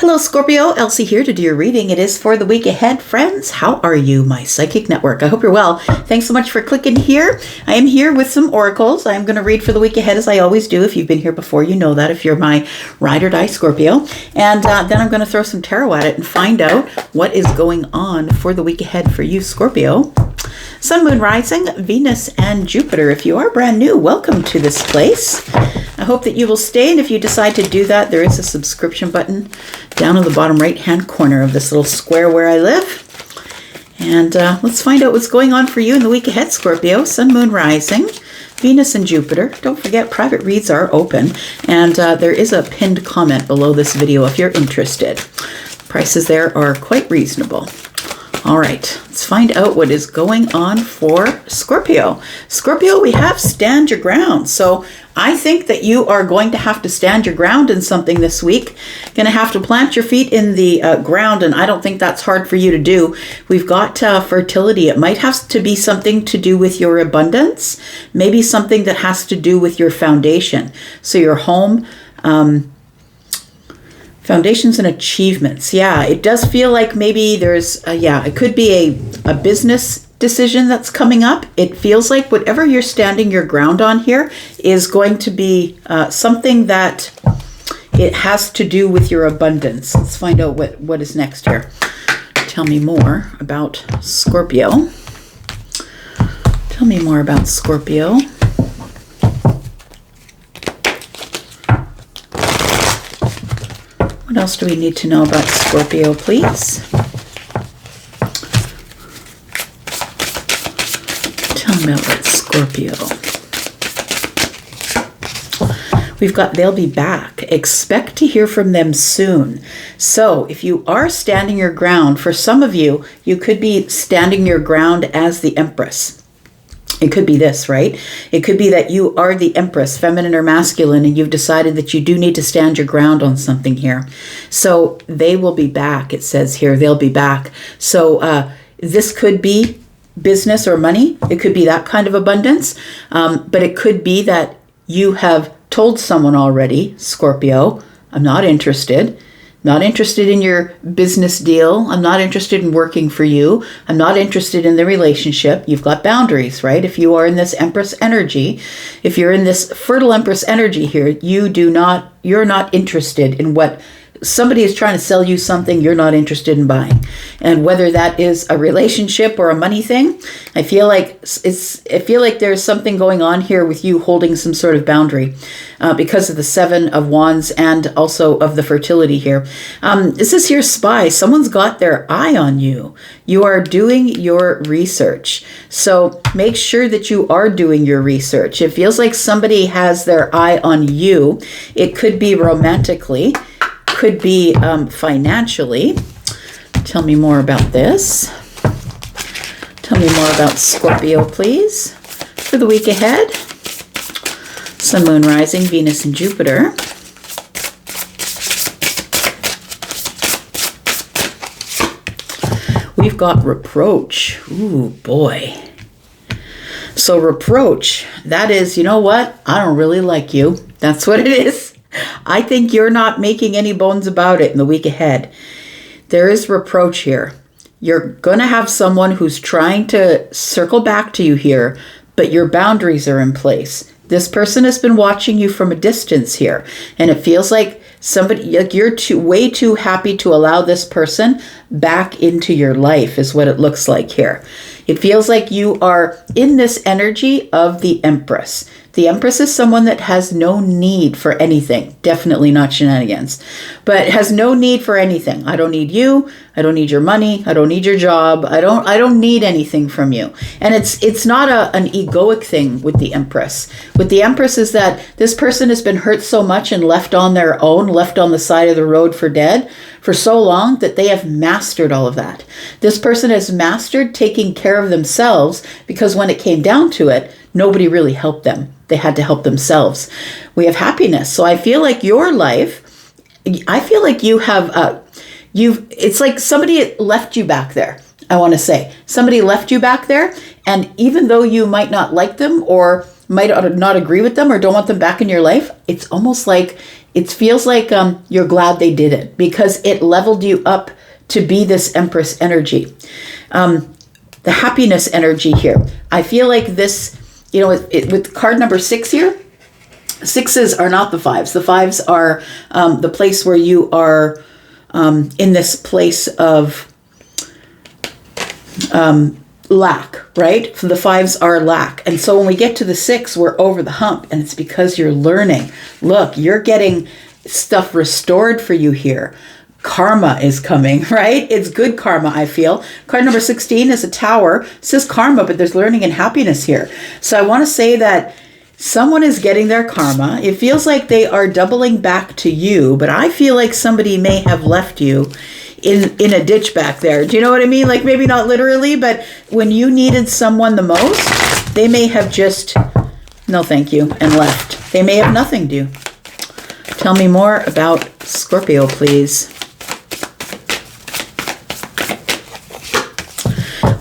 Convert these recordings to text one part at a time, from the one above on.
Hello, Scorpio. Elsie here to do your reading. It is for the week ahead. Friends, how are you, my psychic network? I hope you're well. Thanks so much for clicking here. I am here with some oracles. I'm going to read for the week ahead as I always do. If you've been here before, you know that if you're my ride or die Scorpio. And then I'm going to throw some tarot at it and find out what is going on for the week ahead for you, Scorpio. Sun, Moon, Rising, Venus, and Jupiter. If you are brand new, welcome to this place. I hope that you will stay, and if you decide to do that, there is a subscription button down in the bottom right-hand corner of this little square where I live. And let's find out what's going on for you in the week ahead, Scorpio. Sun, Moon, Rising, Venus, and Jupiter. Don't forget, private reads are open, and there is a pinned comment below this video if you're interested. Prices there are quite reasonable. All right, let's find out what is going on for Scorpio. Scorpio, we have stand your ground. So I think that you are going to have to stand your ground in something this week. Going to have to plant your feet in the ground, and I don't think that's hard for you to do. We've got fertility. It might have to be something to do with your abundance, maybe something that has to do with your foundation. So your home, foundations and achievements. Yeah, it does feel like maybe there's, it could be a business decision that's coming up. It feels like whatever you're standing your ground on here is going to be something that it has to do with your abundance. Let's find out what is next here. Tell me more about Scorpio. Tell me more about Scorpio. What else do we need to know about Scorpio, please? Tell me about Scorpio. We've got they'll be back. Expect to hear from them soon. So if you are standing your ground, for some of you, you could be standing your ground as the Empress. It could be this, right? It could be that you are the Empress, feminine or masculine, and you've decided that you do need to stand your ground on something here. So they will be back, it says here. They'll be back. So this could be business or money. It could be that kind of abundance. But it could be that you have told someone already, Scorpio, I'm not interested. Not interested in your business deal. I'm not interested in working for you. I'm not interested in the relationship. You've got boundaries, right? If you are in this Empress energy, if you're in this fertile Empress energy here, you're not interested in what somebody is trying to sell you something you're not interested in buying. And whether that is a relationship or a money thing, I feel like there's something going on here with you holding some sort of boundary because of the Seven of Wands and also of the fertility here. This is here spy. Someone's got their eye on you. You are doing your research. So make sure that you are doing your research. It feels like somebody has their eye on you. It could be romantically, could be financially. Tell me more about this. Tell me more about Scorpio, please, for the week ahead. Sun, Moon, Rising, Venus, and Jupiter. We've got reproach. Ooh, boy. So reproach, that is, you know what? I don't really like you. That's what it is. I think you're not making any bones about it in the week ahead. There is reproach here. You're going to have someone who's trying to circle back to you here, but your boundaries are in place. This person has been watching you from a distance here, and it feels like you're way too happy to allow this person back into your life is what it looks like here. It feels like you are in this energy of the Empress. The Empress is someone that has no need for anything. Definitely not shenanigans, but has no need for anything. I don't need you. I don't need your money. I don't need your job. I don't need anything from you. And it's not an egoic thing with the Empress. With the Empress is that this person has been hurt so much and left on their own, left on the side of the road for dead for so long that they have mastered all of that. This person has mastered taking care of themselves because when it came down to it, nobody really helped them. They had to help themselves. We have happiness. So I feel like your life, I feel like you have, it's like somebody left you back there. I want to say somebody left you back there. And even though you might not like them or might not agree with them or don't want them back in your life, it's almost like it feels like you're glad they did it because it leveled you up to be this Empress energy. The happiness energy here. I feel like this, with card number 6 here, 6s are not the 5s. The 5s are the place where you are in this place of lack, right? So the 5s are lack. And so when we get to the 6, we're over the hump, and it's because you're learning. Look, you're getting stuff restored for you here. Karma is coming, right? It's good karma, I feel. Card number 16 is a tower. It says karma, but there's learning and happiness here. So I want to say that someone is getting their karma. It feels like they are doubling back to you, but I feel like somebody may have left you in a ditch back there. Do you know what I mean? Like maybe not literally, but when you needed someone the most, they may have just, no thank you, and left. They may have nothing to do. Tell me more about Scorpio, please.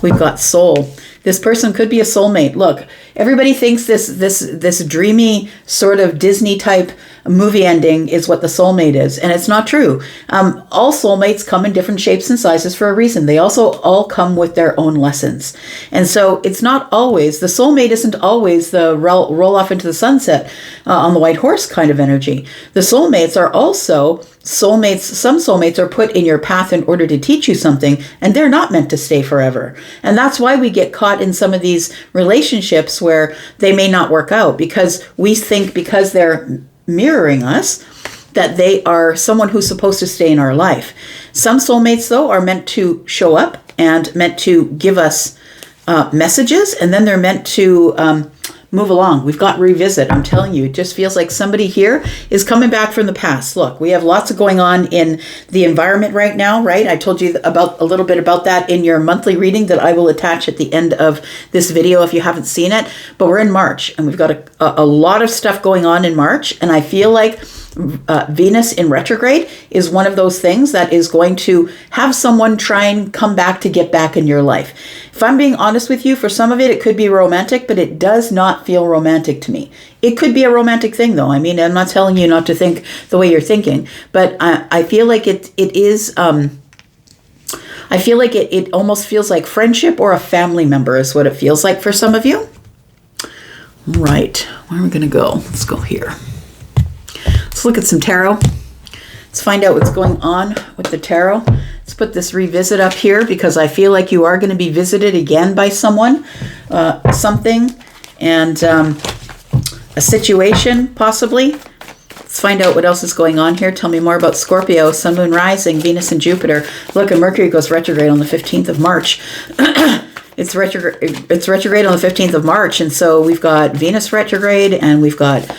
We've got soul. This person could be a soulmate. Look, everybody thinks this dreamy sort of Disney type movie ending is what the soulmate is, and it's not true. All soulmates come in different shapes and sizes for a reason. They also all come with their own lessons, and so it's not always, the soulmate isn't always the roll off into the sunset on the white horse kind of energy. The soulmates are also soulmates. Some soulmates are put in your path in order to teach you something, and they're not meant to stay forever. And that's why we get caught in some of these relationships where they may not work out, because we think because they're mirroring us that they are someone who's supposed to stay in our life. Some soulmates, though, are meant to show up and meant to give us messages, and then they're meant to move along. We've got revisit. I'm telling you, it just feels like somebody here is coming back from the past. Look, we have lots of going on in the environment right now, right? I told you about a little bit about that in your monthly reading that I will attach at the end of this video if you haven't seen it. But we're in March, and we've got a lot of stuff going on in March, and I feel like Venus in retrograde is one of those things that is going to have someone try and come back to get back in your life. If I'm being honest with you, for some of it, it could be romantic, but it does not feel romantic to me. It could be a romantic thing, though. I mean, I'm not telling you not to think the way you're thinking, but I feel like it is, I feel like it almost feels like friendship or a family member is what it feels like for some of you. Right, where are we going to go? Let's go here. Let's look at some tarot. Let's find out what's going on with the tarot. Let's put this revisit up here because I feel like you are going to be visited again by someone, something, and a situation possibly. Let's find out what else is going on here. Tell me more about Scorpio, Sun, Moon, Rising, Venus, and Jupiter. Look, and Mercury goes retrograde on the 15th of March. It's retrograde on the 15th of March, and so we've got Venus retrograde, and we've got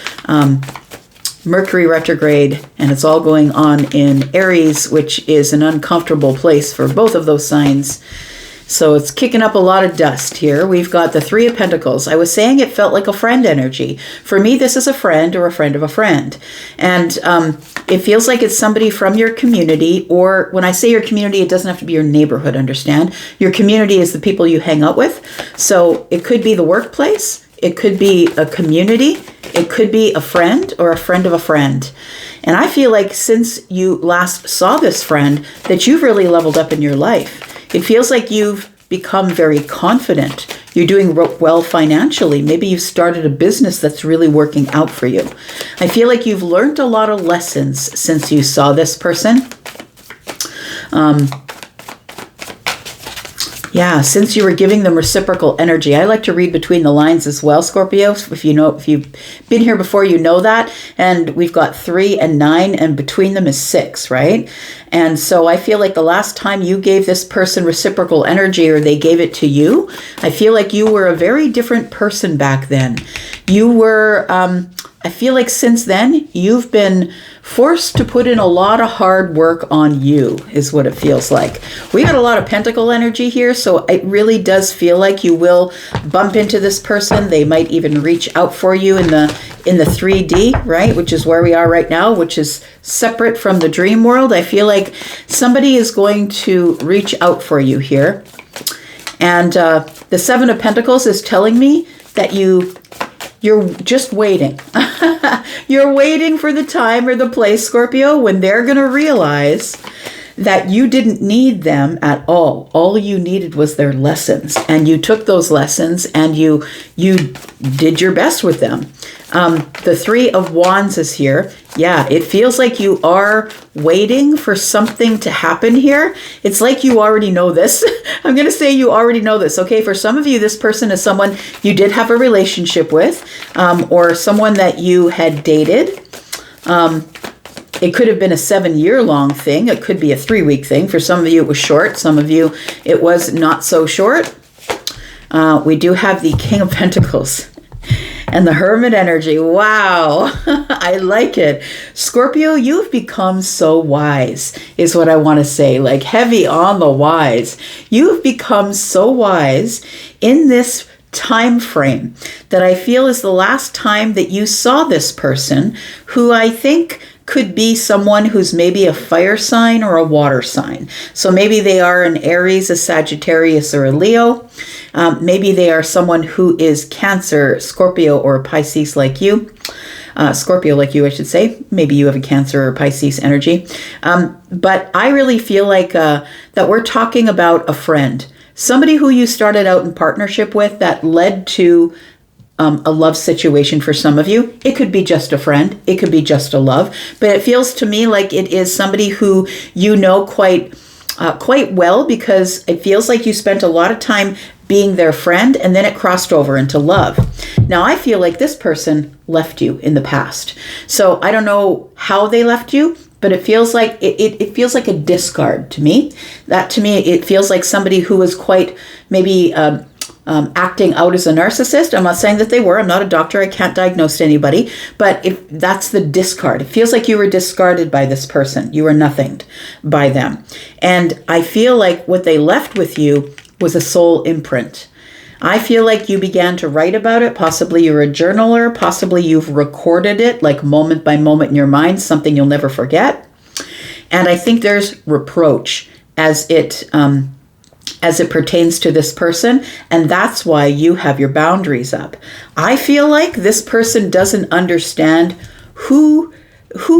Mercury retrograde, and it's all going on in Aries, which is an uncomfortable place for both of those signs. So it's kicking up a lot of dust here. We've got the Three of Pentacles. I was saying it felt like a friend energy. For me, this is a friend or a friend of a friend. And it feels like it's somebody from your community, or when I say your community, it doesn't have to be your neighborhood, understand? Your community is the people you hang out with. So it could be the workplace. It could be a community. It could be a friend or a friend of a friend. And I feel like since you last saw this friend, that you've really leveled up in your life. It feels like you've become very confident. You're doing well financially. Maybe you've started a business that's really working out for you. I feel like you've learned a lot of lessons since you saw this person. Yeah, since you were giving them reciprocal energy. I like to read between the lines as well, Scorpio. If you've been here before, you know that. And we've got 3 and 9, and between them is 6, right? And so I feel like the last time you gave this person reciprocal energy, or they gave it to you, I feel like you were a very different person back then. You were, I feel like since then, you've been forced to put in a lot of hard work on you, is what it feels like. We got a lot of pentacle energy here, so it really does feel like you will bump into this person. They might even reach out for you in the 3D, right? Which is where we are right now, which is separate from the dream world. I feel like somebody is going to reach out for you here. And the 7 of Pentacles is telling me that you You're just waiting. You're waiting for the time or the place, Scorpio, when they're going to realize that you didn't need them at all. All you needed was their lessons, and you took those lessons and you did your best with them. The Three of Wands is here. Yeah, it feels like you are waiting for something to happen here. It's like you already know this. I'm going to say you already know this. Okay, for some of you, this person is someone you did have a relationship with, or someone that you had dated. It could have been a 7-year-long thing. It could be a 3-week thing. For some of you, it was short. Some of you, it was not so short. We do have the King of Pentacles and the Hermit energy. Wow, I like it. Scorpio, you've become so wise, is what I want to say. Like heavy on the wise. You've become so wise in this time frame that I feel is the last time that you saw this person, who I think could be someone who's maybe a fire sign or a water sign. So maybe they are an Aries, a Sagittarius, or a Leo. Maybe they are someone who is Cancer, Scorpio, or Pisces like you. Scorpio like you, I should say. Maybe you have a Cancer or Pisces energy. But I really feel like that we're talking about a friend. Somebody who you started out in partnership with that led to a love situation for some of you. It could be just a friend. It could be just a love. But it feels to me like it is somebody who you know quite well, because it feels like you spent a lot of time being their friend, and then it crossed over into love. Now, I feel like this person left you in the past. So I don't know how they left you, but it feels like it feels like a discard to me. That to me, it feels like somebody who was quite maybe acting out as a narcissist. I'm not saying that they were. I'm not a doctor. I can't diagnose anybody. But if that's the discard, it feels like you were discarded by this person. You were nothinged by them. And I feel like what they left with you was a soul imprint. I feel like you began to write about it. Possibly you're a journaler. Possibly you've recorded it like moment by moment in your mind, something you'll never forget. And I think there's reproach as it pertains to this person, and that's why you have your boundaries up. I feel like this person doesn't understand who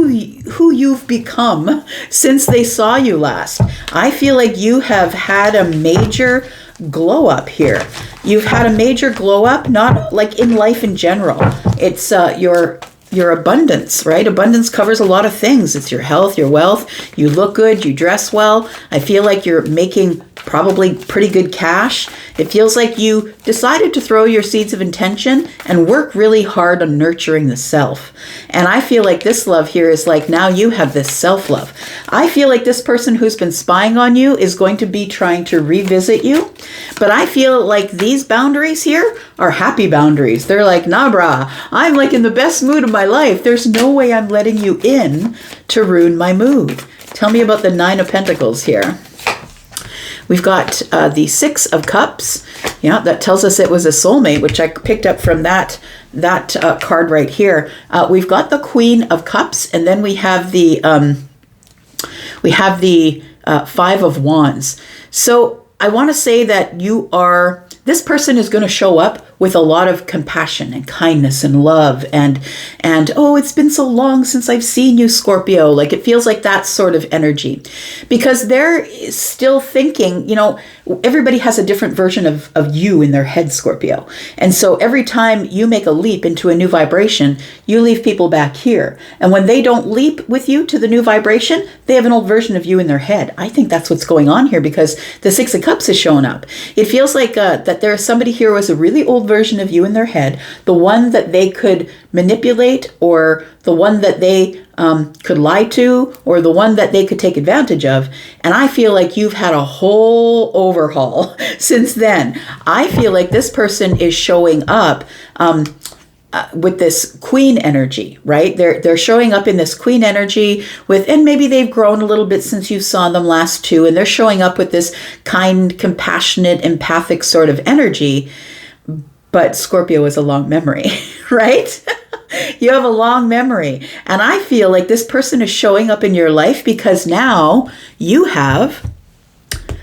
you've become since they saw you last. I feel like you have had a major glow up here. You've had a major glow up, not like in life in general. It's your abundance, right? Abundance covers a lot of things. It's your health, your wealth. You look good, you dress well. I feel like you're making probably pretty good cash. It feels like you decided to throw your seeds of intention and work really hard on nurturing the self. And I feel like this love here is like, now you have this self-love. I feel like this person who's been spying on you is going to be trying to revisit you. But I feel like these boundaries here are happy boundaries. They're like, nah, brah, I'm like in the best mood of my life. There's no way I'm letting you in to ruin my mood. Tell me about the Nine of Pentacles here. We've got the Six of Cups. Yeah, that tells us it was a soulmate, which I picked up from that card right here. We've got the Queen of Cups, and then we have the Five of Wands. So I want to say that this person is going to show up with a lot of compassion and kindness and love and oh, it's been so long since I've seen you, Scorpio. Like it feels like that sort of energy, because they're still thinking, everybody has a different version of you in their head, Scorpio. And so every time you make a leap into a new vibration, you leave people back here. And when they don't leap with you to the new vibration, they have an old version of you in their head. I think that's what's going on here, because the Six of Cups is showing up. It feels like that there is somebody here who has a really old version of you in their head, the one that they could manipulate, or the one that they could lie to, or the one that they could take advantage of. And I feel like you've had a whole overhaul since then. I feel like this person is showing up with this queen energy, right? They're showing up in this queen energy and maybe they've grown a little bit since you saw them last too, and they're showing up with this kind, compassionate, empathic sort of energy. But Scorpio is a long memory, right? You have a long memory. And I feel like this person is showing up in your life because now you have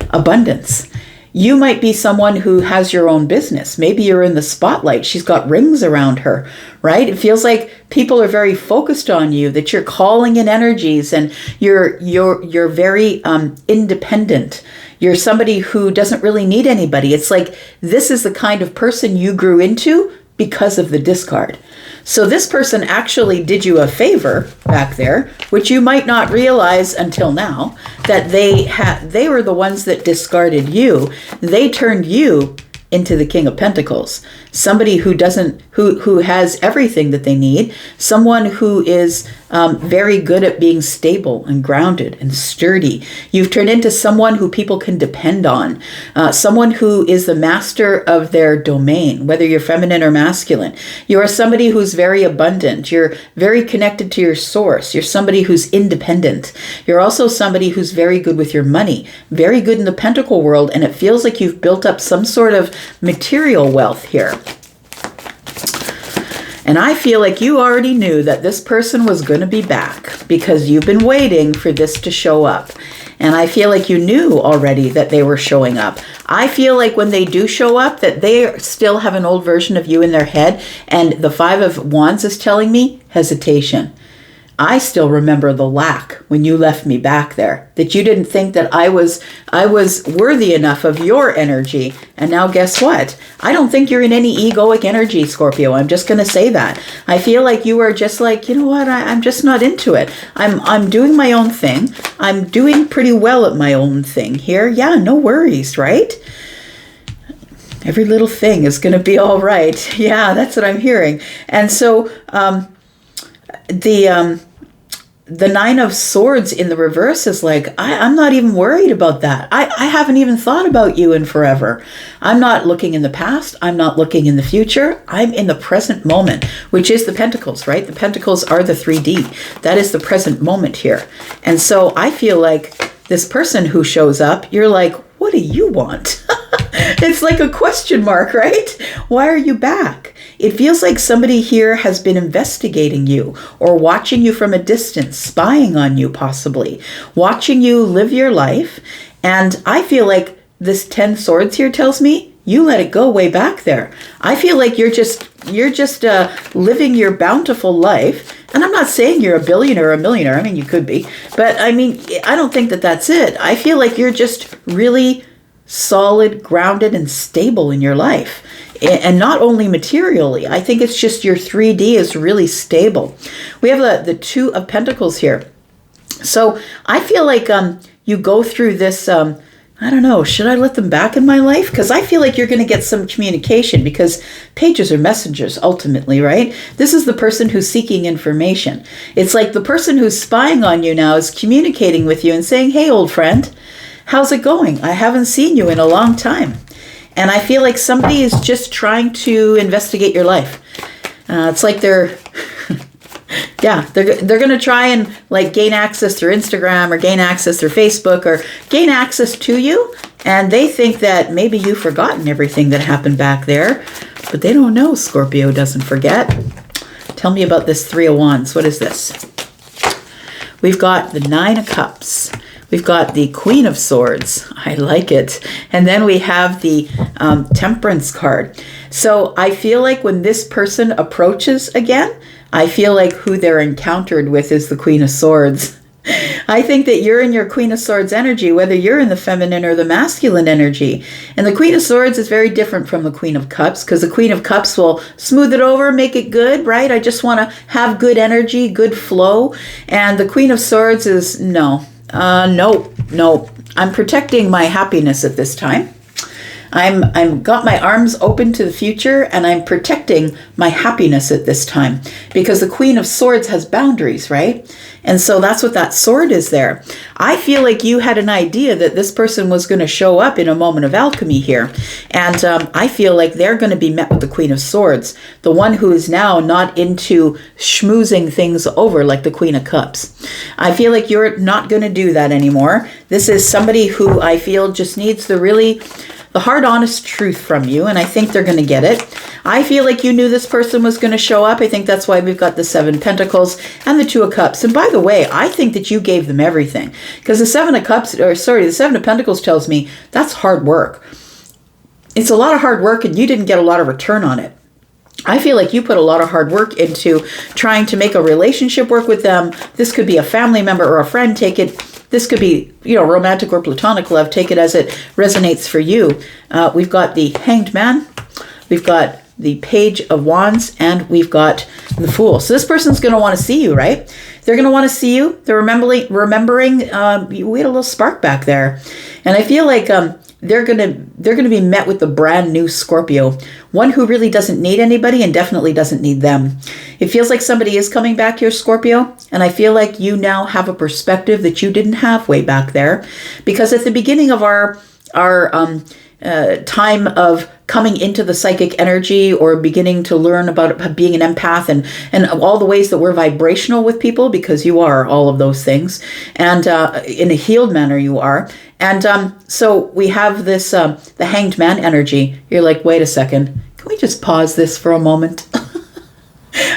abundance. You might be someone who has your own business. Maybe you're in the spotlight. She's got rings around her, right? It feels like people are very focused on you, that you're calling in energies, and you're very independent. You're somebody who doesn't really need anybody. It's like this is the kind of person you grew into because of the discard. So this person actually did you a favor back there, which you might not realize until now, that they were the ones that discarded you. They turned you into the King of Pentacles. Somebody who has everything that they need. Someone who is very good at being stable and grounded and sturdy. You've turned into someone who people can depend on. Someone who is the master of their domain, whether you're feminine or masculine. You are somebody who's very abundant. You're very connected to your source. You're somebody who's independent. You're also somebody who's very good with your money, very good in the pentacle world, and it feels like you've built up some sort of material wealth here. And I feel like you already knew that this person was going to be back because you've been waiting for this to show up. And I feel like you knew already that they were showing up. I feel like when they do show up, that they still have an old version of you in their head. And the Five of Wands is telling me hesitation. I still remember the lack when you left me back there, that you didn't think that I was worthy enough of your energy. And now guess what? I don't think you're in any egoic energy, Scorpio. I'm just going to say that. I feel like you are just like, you know what? I'm just not into it. I'm doing my own thing. I'm doing pretty well at my own thing here. Yeah, no worries, right? Every little thing is going to be all right. Yeah, that's what I'm hearing. And so, the Nine of Swords in the reverse is like, I'm not even worried about that. I haven't even thought about you in forever. I'm not looking in the past. I'm not looking in the future. I'm in the present moment, which is the Pentacles, right? The Pentacles are the 3D. That is the present moment here. And so I feel like this person who shows up, you're like, what do you want? It's like a question mark, right? Why are you back? It feels like somebody here has been investigating you or watching you from a distance, spying on you possibly, watching you live your life. And I feel like this 10 Swords here tells me you let it go way back there. I feel like you're just living your bountiful life. And I'm not saying you're a billionaire or a millionaire. I mean, you could be. But I mean, I don't think that that's it. I feel like you're just really solid, grounded, and stable in your life. And not only materially. I think it's just your 3D is really stable. We have the Two of Pentacles here. So I feel like you go through this, I don't know, should I let them back in my life? Because I feel like you're going to get some communication, because pages are messengers ultimately, right? This is the person who's seeking information. It's like the person who's spying on you now is communicating with you and saying, hey, old friend, how's it going? I haven't seen you in a long time. And I feel like somebody is just trying to investigate your life. It's like they're going to try and like gain access through Instagram or gain access through Facebook or gain access to you. And they think that maybe you've forgotten everything that happened back there. But they don't know Scorpio doesn't forget. Tell me about this Three of Wands. What is this? We've got the Nine of Cups. We've got the Queen of Swords. I like it. And then we have the Temperance card. So I feel like when this person approaches again, I feel like who they're encountered with is the Queen of Swords. I think that you're in your Queen of Swords energy, whether you're in the feminine or the masculine energy. And the Queen of Swords is very different from the Queen of Cups, because the Queen of Cups will smooth it over, make it good, right? I just want to have good energy, good flow. And the Queen of Swords is no. No. I'm protecting my happiness at this time. I'm got my arms open to the future, and I'm protecting my happiness at this time, because the Queen of Swords has boundaries, right? And so that's what that sword is there. I feel like you had an idea that this person was going to show up in a moment of alchemy here. And I feel like they're going to be met with the Queen of Swords, the one who is now not into schmoozing things over like the Queen of Cups. I feel like you're not going to do that anymore. This is somebody who I feel just needs the hard, honest truth from you, and I think they're going to get it. I feel like you knew this person was going to show up. I think that's why we've got the Seven of Pentacles and the Two of Cups. And by the way, I think that you gave them everything, because the Seven of Pentacles tells me that's hard work. it's a lot of hard work and you didn't get a lot of return on it. I feel like you put a lot of hard work into trying to make a relationship work with them. This could be a family member or a friend. Take it. This could be, romantic or platonic love. Take it as it resonates for you. We've got the Hanged Man. We've got the Page of Wands, and we've got the Fool. So this person's going to want to see you, right? They're going to want to see you. They're remembering we had a little spark back there. And I feel like they're going to be met with the brand new Scorpio, one who really doesn't need anybody and definitely doesn't need them. It feels like somebody is coming back here, Scorpio, and I feel like you now have a perspective that you didn't have way back there, because at the beginning of our time of coming into the psychic energy or beginning to learn about being an empath and all the ways that we're vibrational with people, because you are all of those things, and in a healed manner you are. And so we have this, the Hanged Man energy. You're like, wait a second, can we just pause this for a moment?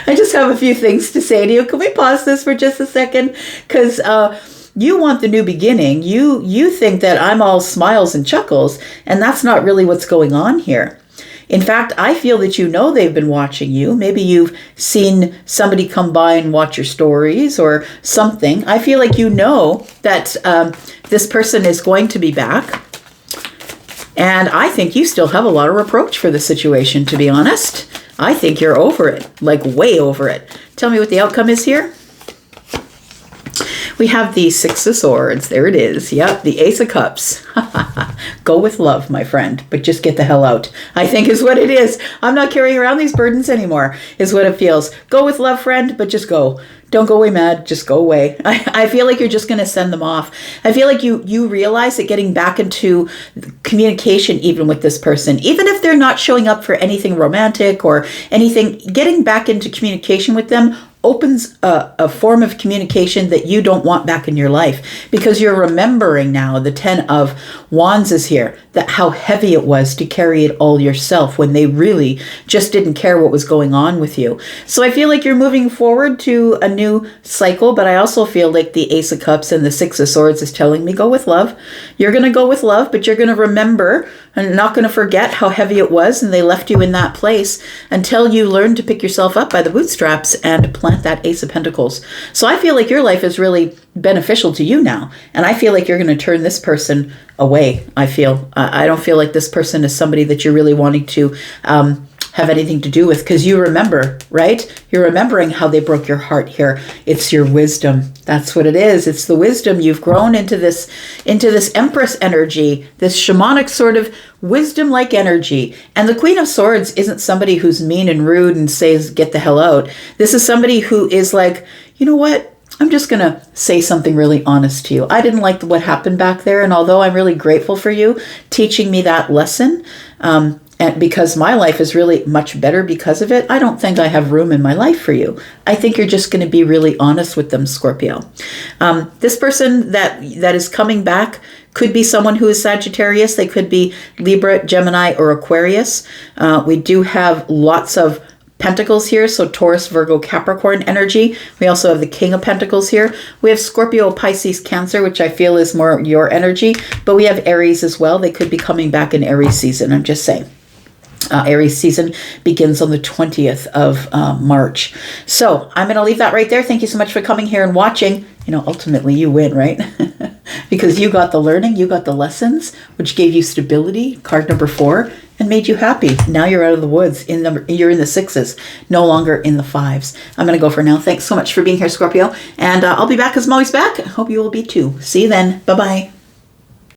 I just have a few things to say to you. Can we pause this for just a second? Because you want the new beginning. You think that I'm all smiles and chuckles, and that's not really what's going on here. In fact, I feel that they've been watching you. Maybe you've seen somebody come by and watch your stories or something. I feel like that this person is going to be back. And I think you still have a lot of reproach for the situation, to be honest. I think you're over it, like way over it. Tell me what the outcome is here. We have the Six of Swords. There it is. Yep, the Ace of Cups. Go with love, my friend, but just get the hell out, I think is what it is. I'm not carrying around these burdens anymore, is what it feels. Go with love, friend, but just go. Don't go away mad, just go away. I feel like you're just going to send them off. I feel like you realize that getting back into communication even with this person, even if they're not showing up for anything romantic or anything, getting back into communication with them opens a form of communication that you don't want back in your life, because you're remembering now the 10 of Wands is here, that how heavy it was to carry it all yourself when they really just didn't care what was going on with you. So I feel like you're moving forward to a new cycle, but I also feel like the Ace of Cups and the Six of Swords is telling me go with love. You're going to go with love, but you're going to remember and not going to forget how heavy it was and they left you in that place until you learn to pick yourself up by the bootstraps and plant that Ace of Pentacles. So I feel like your life is really beneficial to you now. And I feel like you're going to turn this person away. I don't feel like this person is somebody that you're really wanting to have anything to do with, because you remember, right? You're remembering how they broke your heart here. It's your wisdom. That's what it is. It's the wisdom. You've grown into this Empress energy, this shamanic sort of wisdom-like energy. And the Queen of Swords isn't somebody who's mean and rude and says, get the hell out. This is somebody who is like, you know what? I'm just going to say something really honest to you. I didn't like what happened back there. And although I'm really grateful for you teaching me that lesson, and because my life is really much better because of it, I don't think I have room in my life for you. I think you're just going to be really honest with them, Scorpio. This person that is coming back could be someone who is Sagittarius. They could be Libra, Gemini, or Aquarius. We do have lots of Pentacles here, so Taurus, Virgo, Capricorn energy. We also have the King of Pentacles here. We have Scorpio, Pisces, Cancer, which I feel is more your energy, but we have Aries as well. They could be coming back in Aries season, I'm just saying. Aries season begins on the 20th of March. So I'm going to leave that right there. Thank you so much for coming here and watching. Ultimately you win, right? Because you got the learning, you got the lessons, which gave you stability, card number 4, and made you happy. Now you're out of the woods. You're in the 6s, no longer in the 5s. I'm going to go for now. Thanks so much for being here, Scorpio. And I'll be back because I'm always back. I hope you will be too. See you then. Bye-bye.